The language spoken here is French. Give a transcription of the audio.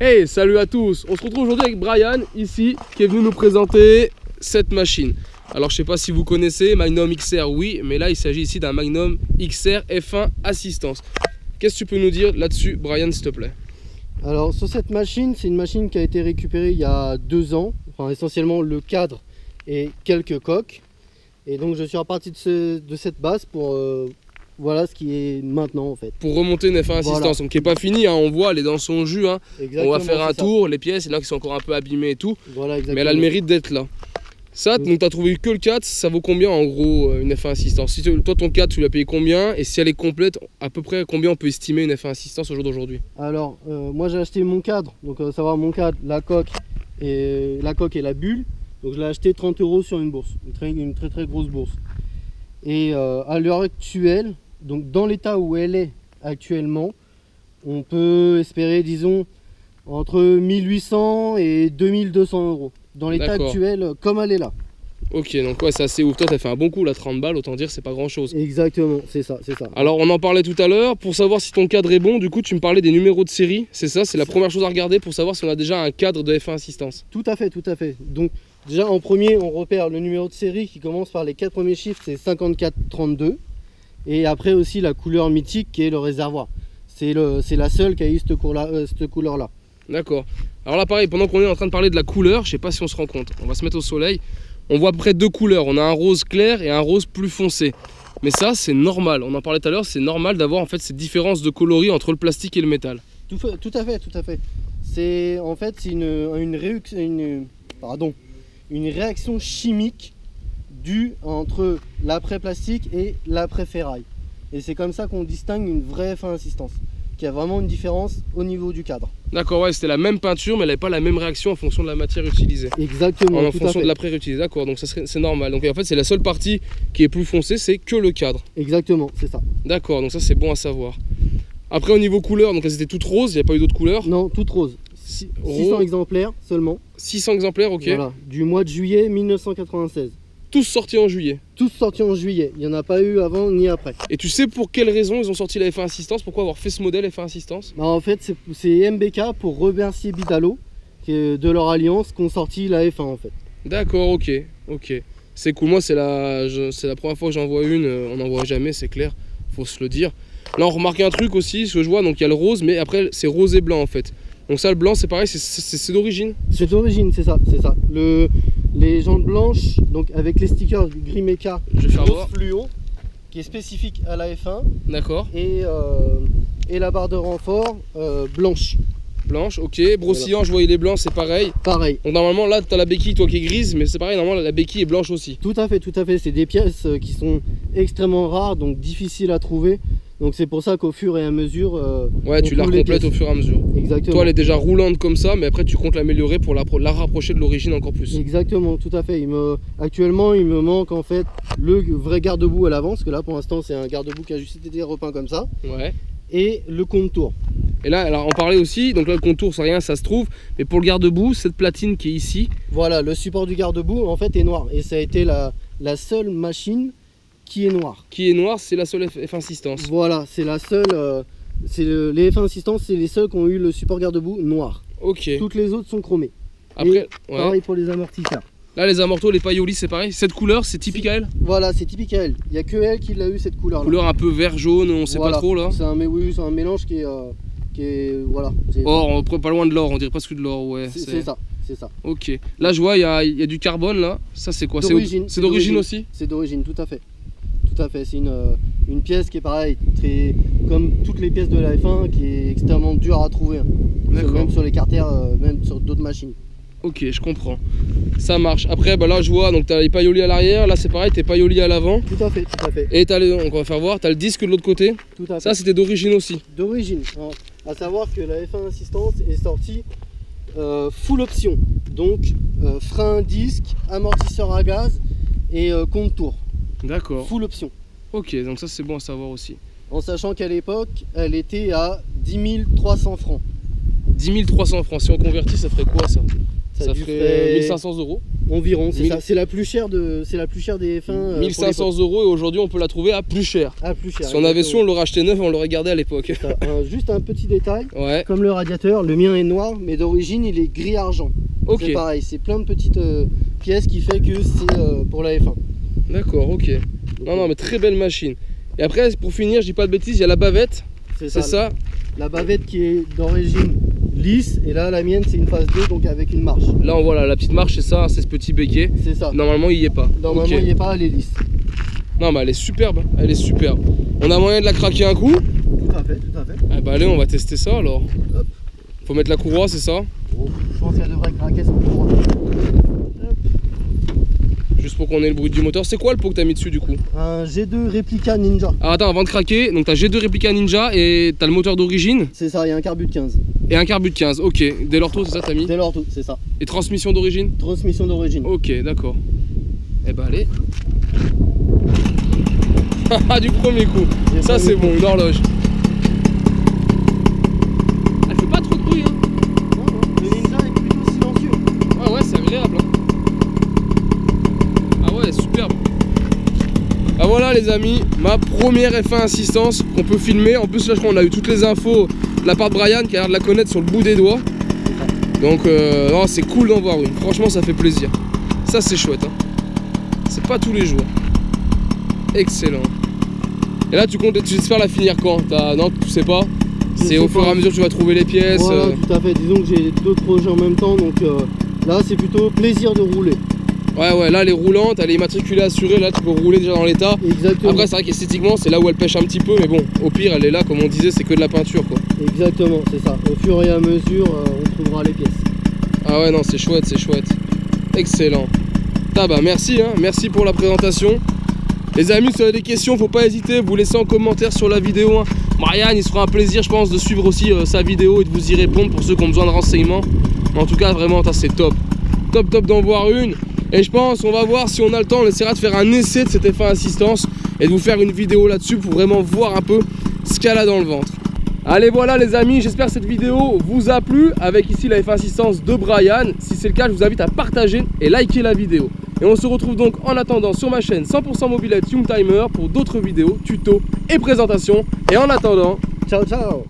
Hey, salut à tous. On se retrouve aujourd'hui avec Brian, ici, qui est venu nous présenter cette machine. Alors je sais pas si vous connaissez, Magnum XR oui, mais là il s'agit ici d'un Magnum XR F1 Assistance. Qu'est-ce que tu peux nous dire là-dessus, Brian, s'il te plaît? Alors sur cette machine, c'est une machine qui a été récupérée il y a 2 ans, enfin essentiellement le cadre et quelques coques. Et donc je suis reparti de cette base pour voilà ce qui est maintenant en fait. Pour remonter une F1 Assistance, Voilà. donc qui n'est pas finie, hein, on voit, elle est dans son jus. Hein. On va faire un tour, les pièces, il y en a qui sont encore un peu abîmées et tout. Voilà, mais elle a le mérite d'être là. Ça, donc tu as trouvé que le 4, ça vaut combien en gros une F1 Assistance? Si toi ton 4 tu l'as payé combien? Et si elle est complète, à peu près combien on peut estimer une F1 Assistance au jour d'aujourd'hui? Alors moi j'ai acheté mon cadre, donc savoir mon cadre, la coque et la bulle. Donc je l'ai acheté 30 € sur une bourse, une très grosse bourse. Et à l'heure actuelle, donc dans l'état où elle est actuellement, on peut espérer disons entre 1800 et 2200 € dans l'état actuel comme elle est là. Ok, donc ouais, c'est assez ouf. Toi, t'as fait un bon coup, là, 30 balles, autant dire, c'est pas grand chose. Exactement, c'est ça, c'est ça. Alors, on en parlait tout à l'heure. Pour savoir si ton cadre est bon, du coup, tu me parlais des numéros de série, c'est ça? C'est la première chose à regarder pour savoir si on a déjà un cadre de F1 Assistance. Tout à fait, tout à fait. Donc, déjà en premier, on repère le numéro de série qui commence par les 4 premiers chiffres, c'est 5432. Et après aussi la couleur mythique qui est le réservoir. C'est la seule qui a eu cette couleur-là. D'accord. Alors là, pareil, pendant qu'on est en train de parler de la couleur, je sais pas si on se rend compte. On va se mettre au soleil. On voit à peu près 2 couleurs. On a un rose clair et un rose plus foncé. Mais ça, c'est normal. On en parlait tout à l'heure, c'est normal d'avoir en fait cette différence de coloris entre le plastique et le métal. Tout à fait, tout à fait. C'est en fait une réaction chimique due entre l'après-plastique et l'après-ferraille. Et c'est comme ça qu'on distingue une vraie F1 Assistance, qui a vraiment une différence au niveau du cadre. D'accord, ouais, c'était la même peinture, mais elle n'avait pas la même réaction en fonction de la matière utilisée. Exactement. En fonction de l'après réutilisé, d'accord, donc c'est normal. Donc en fait, c'est la seule partie qui est plus foncée, c'est que le cadre. Exactement, c'est ça. D'accord, donc ça c'est bon à savoir. Après, au niveau couleur, donc elles étaient toutes roses, il n'y a pas eu d'autres couleurs? Non, toutes roses. 600 exemplaires seulement. 600 exemplaires, ok. Voilà, du mois de juillet 1996. Tous sortis en juillet. Tous sortis en juillet, il n'y en a pas eu avant ni après. Et tu sais pour quelle raison ils ont sorti la F1 Assistance? Pourquoi avoir fait ce modèle F1 Assistance? Bah en fait c'est MBK pour remercier Bidalo de leur alliance qu'ont sorti la F1 en fait. D'accord, ok. C'est cool, moi c'est la première fois que j'en vois une, on n'en voit jamais, c'est clair, faut se le dire. Là on remarque un truc aussi, ce que je vois, donc il y a le rose, mais après c'est rose et blanc en fait. Donc ça le blanc c'est pareil, c'est d'origine? C'est d'origine, c'est ça. Les jantes blanches, donc avec les stickers gris méca, rose fluo, qui est spécifique à la F1. D'accord. Et la barre de renfort blanche. Blanche, ok. Brossillon, voilà. Je voyais les blancs, c'est pareil. Pareil. Donc normalement là tu as la béquille toi qui est grise, mais c'est pareil, normalement la béquille est blanche aussi. Tout à fait, tout à fait. C'est des pièces qui sont extrêmement rares, donc difficiles à trouver. Donc c'est pour ça qu'au fur et à mesure... ouais, tu la complètes au fur et à mesure. Exactement. Toi elle est déjà roulante comme ça, mais après tu comptes l'améliorer pour la rapprocher de l'origine encore plus. Exactement, tout à fait. Actuellement il me manque en fait le vrai garde-boue à l'avant, parce que là pour l'instant c'est un garde-boue qui a juste été repeint comme ça. Ouais. Et le contour. Et là, alors on parlait aussi, donc là le contour c'est rien, ça se trouve, mais pour le garde-boue, cette platine qui est ici. Voilà, le support du garde-boue en fait est noir, et ça a été la seule machine qui est noire. Qui est noire, c'est la seule F1 Assistance. Voilà, c'est la seule, les F1 Assistance, c'est les seuls qui ont eu le support garde-boue noir. Ok. Toutes les autres sont chromées. Après, et pareil pour les amortisseurs. Là les amortos, les paillolis c'est pareil, cette couleur c'est typique à elle? Voilà, c'est typique à elle, il n'y a que elle qui l'a eu cette couleur là. Couleur un peu vert jaune, on sait pas trop là. C'est un mélange qui est voilà. Or, pas loin de l'or, on dirait presque de l'or, ouais. C'est ça, c'est ça. Ok, là je vois il y a du carbone là, ça c'est quoi? C'est d'origine aussi? C'est d'origine, tout à fait. Tout à fait, c'est une pièce qui est pareil, comme toutes les pièces de la F1, qui est extrêmement dure à trouver. Même sur les carters, même sur d'autres machines. Ok, je comprends. Ça marche. Après, bah là, je vois, donc tu as les paillolis à l'arrière. Là, c'est pareil, tes paillolis à l'avant. Tout à fait, tout à fait. Et donc, on va faire voir, tu as le disque de l'autre côté. Tout à fait. Ça, c'était d'origine aussi. D'origine. À savoir que la F1 Assistance est sortie full option. Donc, frein, disque, amortisseur à gaz et contour. D'accord. Full option. Ok, donc ça, c'est bon à savoir aussi. En sachant qu'à l'époque, elle était à 10 300 francs. 10 300 francs. Si on convertit, ça ferait quoi ça? Ça ferait 1500 €. Environ, c'est ça. C'est la plus chère des F1. 1500 € et aujourd'hui on peut la trouver à plus cher. À plus cher. Si on avait su, on l'aurait acheté neuf, on l'aurait gardé à l'époque. Juste un petit détail. Ouais. Comme le radiateur, le mien est noir, mais d'origine il est gris-argent. Ok. C'est pareil, c'est plein de petites pièces qui fait que c'est pour la F1. D'accord, ok. Non, mais très belle machine. Et après, pour finir, je dis pas de bêtises, il y a la bavette. C'est ça. La bavette qui est d'origine lisse, et là la mienne c'est une phase 2, donc avec une marche. Là on voit la petite marche, c'est ça, c'est ce petit béquet. C'est ça. Normalement il y est pas. Normalement il y est pas, elle est lisse. Non mais elle est superbe, elle est superbe. On a moyen de la craquer un coup? Tout à fait, tout à fait. Ah bah allez, on va tester ça alors. Hop. Faut mettre la courroie, c'est ça? Oh, je pense qu'elle devrait craquer sans courroie. Juste pour qu'on ait le bruit du moteur. C'est quoi le pot que t'as mis dessus du coup? Un G2 Replica Ninja. Alors attends, avant de craquer, donc t'as G2 Replica Ninja et t'as le moteur d'origine? C'est ça, il y a un carbu de 15. Et un carbu de 15, ok. Dell'Orto, c'est ça t'as mis? Dell'Orto, c'est ça. Et transmission d'origine? Transmission d'origine. Ok, d'accord. Eh bah allez. Du premier coup. Ça c'est bon, une horloge. Elle fait pas trop de bruit hein. Non, le Ninja est plutôt silencieux. Ah ouais, c'est agréable hein. Ah ouais, superbe. Ah voilà les amis, ma première F1 assistance qu'on peut filmer. En plus là je crois qu'on a eu toutes les infos de la part de Brian qui a l'air de la connaître sur le bout des doigts. Donc c'est cool d'en voir une, franchement ça fait plaisir. Ça c'est chouette hein. C'est pas tous les jours. Excellent. Et là tu espères la finir quand? Non, tu sais pas? C'est au fur et à mesure que tu vas trouver les pièces. Voilà, tout à fait. Disons que j'ai d'autres projets en même temps, donc là c'est plutôt plaisir de rouler. Ouais, là elle est roulante, elle est immatriculée assurée, là tu peux rouler déjà dans l'état. Exactement. Après c'est vrai qu'esthétiquement c'est là où elle pêche un petit peu, mais bon, au pire elle est là, comme on disait, c'est que de la peinture quoi. Exactement, c'est ça. Au fur et à mesure, on trouvera les pièces. Ah ouais, non, c'est chouette, c'est chouette. Excellent. Bah merci, hein, merci pour la présentation. Les amis, si vous avez des questions, faut pas hésiter, vous laissez en commentaire sur la vidéo. Hein. Marianne, il se fera un plaisir, je pense, de suivre aussi sa vidéo et de vous y répondre pour ceux qui ont besoin de renseignements. Mais en tout cas, vraiment, c'est top. Top d'en voir une. Et je pense, on va voir si on a le temps, on essaiera de faire un essai de cette F1 assistance et de vous faire une vidéo là-dessus pour vraiment voir un peu ce qu'elle a dans le ventre. Allez voilà les amis, j'espère que cette vidéo vous a plu avec ici la F1 assistance de Brian. Si c'est le cas, je vous invite à partager et liker la vidéo. Et on se retrouve donc en attendant sur ma chaîne 100% Mobilette Youngtimer pour d'autres vidéos, tutos et présentations. Et en attendant, ciao ciao.